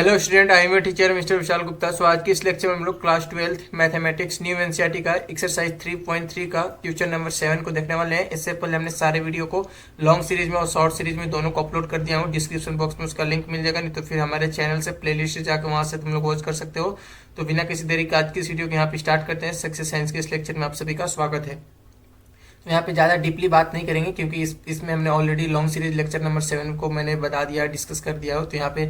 Hello student, I am your teacher mister Vishal Gupta. So आज की इस लेक्चर में हम लोग क्लास 12 मैथमेटिक्स न्यू एनसीईआरटी का एक्सरसाइज 3.3 का क्वेश्चन नंबर 7 को देखने वाले हैं। इससे पहले हमने सारे वीडियो को लॉन्ग सीरीज में और शॉर्ट सीरीज में दोनों को अपलोड कर दिया हूँ। डिस्क्रिप्शन बॉक्स में उसका लिंक मिल जाएगा, नहीं तो फिर हमारे चैनल से प्लेलिस्ट से जाकर वहाँ से तुम लोग वॉच कर सकते हो। तो बिना किसी देरी के आज की इस वीडियो को यहाँ पे स्टार्ट करते हैं। सक्सेस साइंस के इस लेक्चर में आप सभी का स्वागत है। तो यहाँ पे ज़्यादा डीपली बात नहीं करेंगे क्योंकि इसमें हमने already long series lecture number 7 को मैंने बता दिया, डिस्कस कर दिया हो। तो यहाँ पे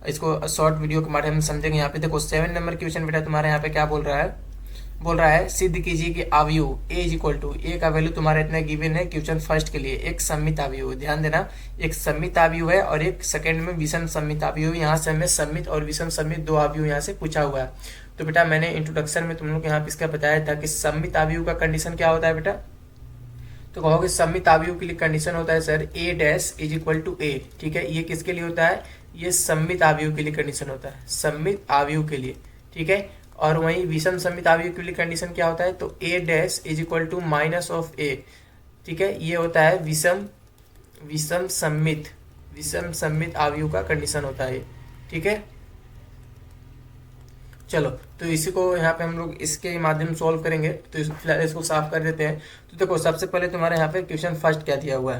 इसको शॉर्ट वीडियो के माध्यम से समझेंगे। यहाँ पे देखो 7 नंबर क्वेश्चन बेटा तुम्हारे यहाँ पे क्या बोल रहा है सिद्ध कीजिए कि अवयव ए इज इक्वल टू ए का वैल्यू तुम्हारा इतना गिवन है क्वेश्चन फर्स्ट के लिए एक सम्मित अवयव। ध्यान देना, एक सम्मित अवयव है और एक सेकंड में विषम सम्मित अवयव। यहाँ से हमें सम्मित और विषम सम्मित दो अवयव यहाँ से पूछा हुआ है। तो बेटा मैंने इंट्रोडक्शन में तुम लोग को यहाँ पे इसका बताया था कि सम्मित अवयव का कंडीशन क्या होता है बेटा। तो कहोगे सम्मित अवयव के लिए कंडीशन होता है sir A dash is equal to A. ठीक है, ये किसके लिए होता है, ये सम्मित अवयव के लिए कंडीशन होता है, सम्मित अवयव के लिए। ठीक है, और वहीं विषम सम्मित अवयव के लिए कंडीशन क्या होता है, तो ए dash is equal to minus of A. ठीक है, ये होता है विषम सम्मित अवयव का कंडीशन होता है। ठीक है, चलो तो इसी को यहाँ पे हम लोग इसके माध्यम सॉल्व करेंगे। तो फिलहाल इसको साफ कर देते हैं। तो देखो सबसे पहले तुम्हारे यहाँ पे क्वेश्चन फर्स्ट क्या दिया हुआ है।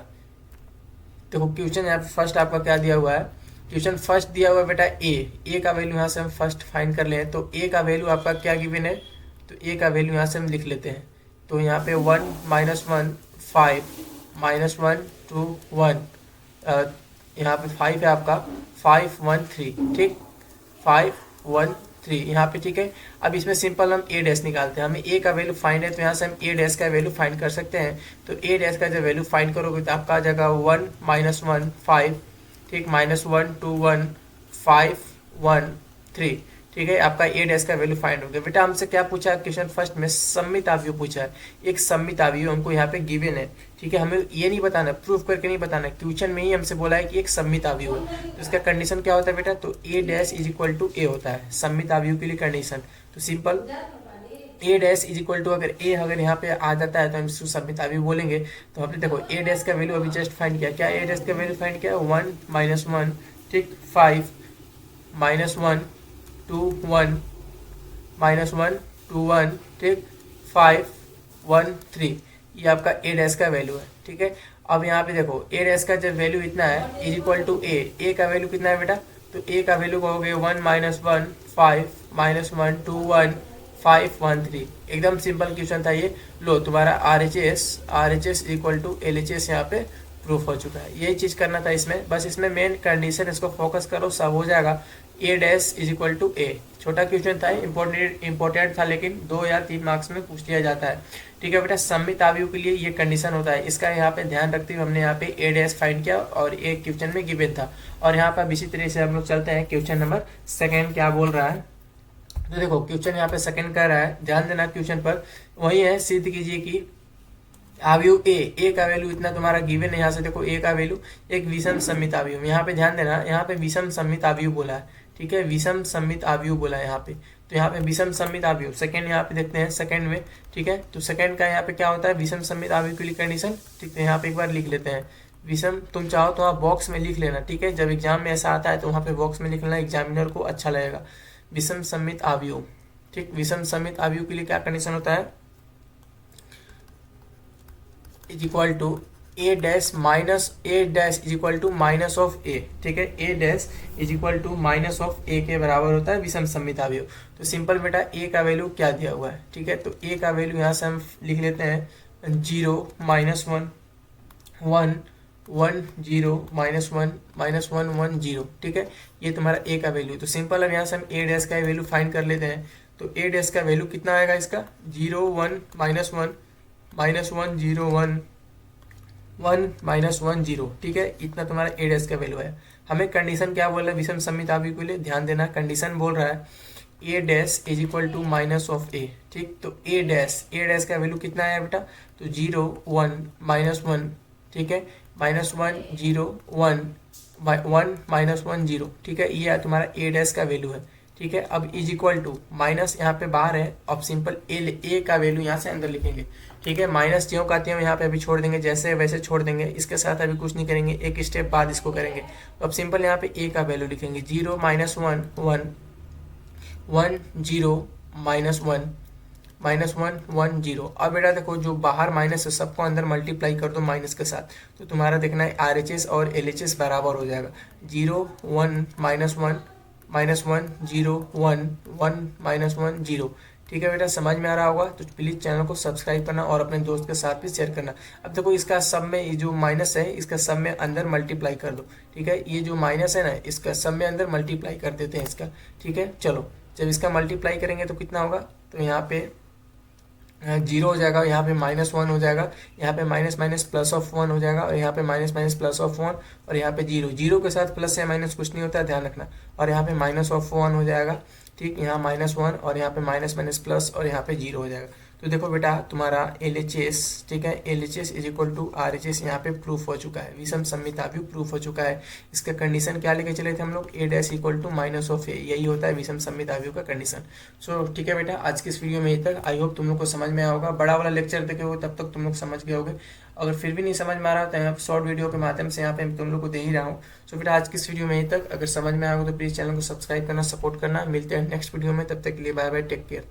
देखो क्वेश्चन यहाँ पे फर्स्ट आपका क्या दिया हुआ है, क्वेश्चन फर्स्ट दिया हुआ है बेटा ए का वैल्यू यहाँ से हम फर्स्ट फाइंड कर ले। तो ए का वैल्यू आपका क्या गिवन है, तो ए का वैल्यू यहाँ से हम लिख लेते हैं। तो यहाँ पे 1 -1 5 -1 2 1, यहाँ पे 5 है आपका, 5 1 3। ठीक, 5 1 3 यहाँ पे। ठीक है, अब इसमें सिंपल हम ए डैश निकालते हैं। हमें ए का वैल्यू फाइंड है तो यहाँ से हम ए डैश का वैल्यू फाइंड कर सकते हैं। तो ए डैश का जब वैल्यू फाइंड करोगे तो आपका आ जाएगा 1 -1 5। ठीक, -1 2 1 5 1 3। ठीक है, आपका ए डैश का वैल्यू फाइंड हो गया। बेटा हमसे क्या पूछा है क्वेश्चन फर्स्ट में, सम्मित अवयव पूछा है। एक सम्मित अवयव हमको यहाँ पे गिवन है। ठीक है, हमें ये नहीं बताना, प्रूफ करके नहीं बताना, क्वेश्चन में ही हमसे बोला है कि एक सम्मित अवयव है। तो इसका कंडीशन क्या होता है बेटा, तो ए dash is equal to a होता है सम्मित अवयव के लिए कंडीशन। तो simple a dash is equal to अगर यहाँ पे आ जाता है तो हम इसको सम्मित अवयव बोलेंगे। तो हमने देखो ए डैश का वैल्यू अभी जस्ट फाइंड किया। क्या ए डैश का वैल्यू फाइंड किया, 1 -1। ठीक, 5 -1 2 1 -1 2 1। ठीक, 5 1 3, ये आपका ए डैश का वैल्यू है। ठीक है, अब यहाँ पे देखो ए डैश का जब वैल्यू इतना है इज इक्वल टू ए का वैल्यू कितना है बेटा, तो ए का वैल्यू कहोगे 1 -1 5 -1 2 1 5 1 3। एकदम सिंपल क्वेश्चन था ये। लो तुम्हारा R H S equal to L H S यहाँ पे प्रूफ हो चुका है। यही चीज करना था इसमें, बस इसमें मेन कंडीशन इसको फोकस करो, सब हो जाएगा। ए डैश इज इक्वल टू ए, छोटा क्वेश्चन था, इंपॉर्टेंट था, लेकिन 2 या 3 मार्क्स में पूछ लिया जाता है। ठीक है बेटा, सम्मित अवयव के लिए ये कंडीशन होता है। इसका यहाँ पे ध्यान रखते हुए हमने यहाँ पे ए डैश फाइंड किया और एक क्वेश्चन में गिवन था। और यहाँ पर इसी तरह से हम लोग चलते हैं क्वेश्चन नंबर सेकेंड क्या बोल रहा है। तो देखो क्वेश्चन यहाँ पे सेकंड कर रहा है, ध्यान देना क्वेश्चन पर। वही है, सिद्ध कीजिए कि अवयव ए का वैल्यू इतना तुम्हारा गिवन है। यहाँ से देखो ए का वैल्यू एक विषम सम्मित अवयव। यहाँ पे ध्यान देना, यहाँ पे विषम सम्मित अवयव बोला है। ठीक है, विषम सम्मित अवयव बोला है यहाँ पे। तो यहाँ पे विषम सम्मित अवयव सेकंड यहाँ पे देखते हैं सेकंड में। ठीक है, तो सेकंड का यहाँ पे क्या होता है, विषम सम्मित अवयव के लिए कंडीशन। ठीक है, यहाँ पे एक बार लिख लेते हैं विषम। तुम चाहो तो आप बॉक्स में लिख लेना। ठीक है, जब एग्जाम में ऐसा आता है तो वहाँ पे बॉक्स में लिख लेना, एग्जामिनर को अच्छा लगेगा। विषम सम्मित अवयव। ठीक, विषम सम्मित अवयव के लिए क्या कंडीशन होता है, is equal to A dash is equal to minus of A. ठीक है, A dash is equal to minus of A के बराबर होता है विषम सम्मित अवयव। तो सिंपल बेटा ए का वैल्यू क्या दिया हुआ है। ठीक है, तो ए का वैल्यू यहाँ से हम लिख लेते हैं 0 -1 1 1 0 -1 -1 1 0। ठीक है, ये तुम्हारा ए का वैल्यू। तो सिंपल अब यहाँ से हम ए डैश का वैल्यू फाइंड कर लेते हैं। तो ए डैश का वैल्यू कितना आएगा इसका, 0 1 -1 -1 0 1 1 -1 0। ठीक है, इतना तुम्हारा ए डैश का वैल्यू है। हमें कंडीशन क्या बोल रहा है विषम सम्मित अवयव के लिए, ध्यान देना। कंडीशन बोल रहा है A dash is equal to minus of A. ठीक, तो ए डैश का वैल्यू कितना है बेटा, तो 0 1 -1। ठीक है, -1 0 1 1 -1 0। ठीक है, ये तुम्हारा ए डैश का वैल्यू है। ठीक है। अब इज इक्वल टू माइनस यहाँ पे बाहर है, अब सिंपल ए का वैल्यू यहाँ से अंदर लिखेंगे। ठीक है, माइनस ज्यों का त्यों यहाँ पे अभी छोड़ देंगे, जैसे वैसे छोड़ देंगे, इसके साथ अभी कुछ नहीं करेंगे, एक स्टेप बाद इसको करेंगे। तो अब सिंपल यहाँ पे ए का वैल्यू लिखेंगे 0 -1 1 1 0 -1 -1 1 0। अब बेटा देखो जो बाहर माइनस है सबको अंदर मल्टीप्लाई कर दो माइनस के साथ, तो तुम्हारा देखना है RHS और LHS बराबर हो जाएगा। 0 1 -1 -1 0 1 1 -1 0। ठीक है बेटा, समझ में आ रहा होगा तो प्लीज़ चैनल को सब्सक्राइब करना और अपने दोस्त के साथ भी शेयर करना। अब देखो इसका सब में ये जो माइनस है इसका सब में अंदर मल्टीप्लाई कर दो। ठीक है, ये जो माइनस है ना इसका सब में अंदर मल्टीप्लाई कर देते हैं इसका। ठीक है, चलो जब इसका मल्टीप्लाई करेंगे तो कितना होगा, तो यहाँ पे 0 हो जाएगा, यहाँ पे -1 हो जाएगा, यहाँ पे माइनस माइनस प्लस ऑफ 1 हो जाएगा, और यहाँ पे माइनस माइनस प्लस ऑफ 1, और यहाँ पे 0 0 के साथ प्लस या माइनस कुछ नहीं होता है, ध्यान रखना। और यहाँ पे माइनस ऑफ 1 हो जाएगा। ठीक, यहाँ -1 और यहाँ पे माइनस माइनस प्लस और यहाँ पे 0 हो जाएगा। तो देखो बेटा तुम्हारा LHS, ठीक है, LHS is equal to RHS यहाँ पे प्रूफ हो चुका है, विषम सममिताभ्यु प्रूफ हो चुका है। इसका कंडीशन क्या लेके चले थे हम लोग, A' equal to minus of A, यही होता है विषम सममिताभ्यु का कंडीशन। सो ठीक है बेटा, आज की इस वीडियो में यही तक। आई होप तुम लोग को समझ में आया होगा, बड़ा वाला लेक्चर देखे हो तब तक तुम लोग समझ गए होगे। अगर फिर भी नहीं समझ में आ रहा तो यहाँ शॉर्ट वीडियो के माध्यम से यहाँ पे तुम लोग को दे ही रहा हूँ। सो बेटा आज की इस वीडियो में यही तक। अगर समझ में आया हो तो प्लीज़ चैनल को सब्सक्राइब करना, सपोर्ट करना। मिलते हैं नेक्स्ट वीडियो में, तब तक के लिए बाय बाय, टेक केयर।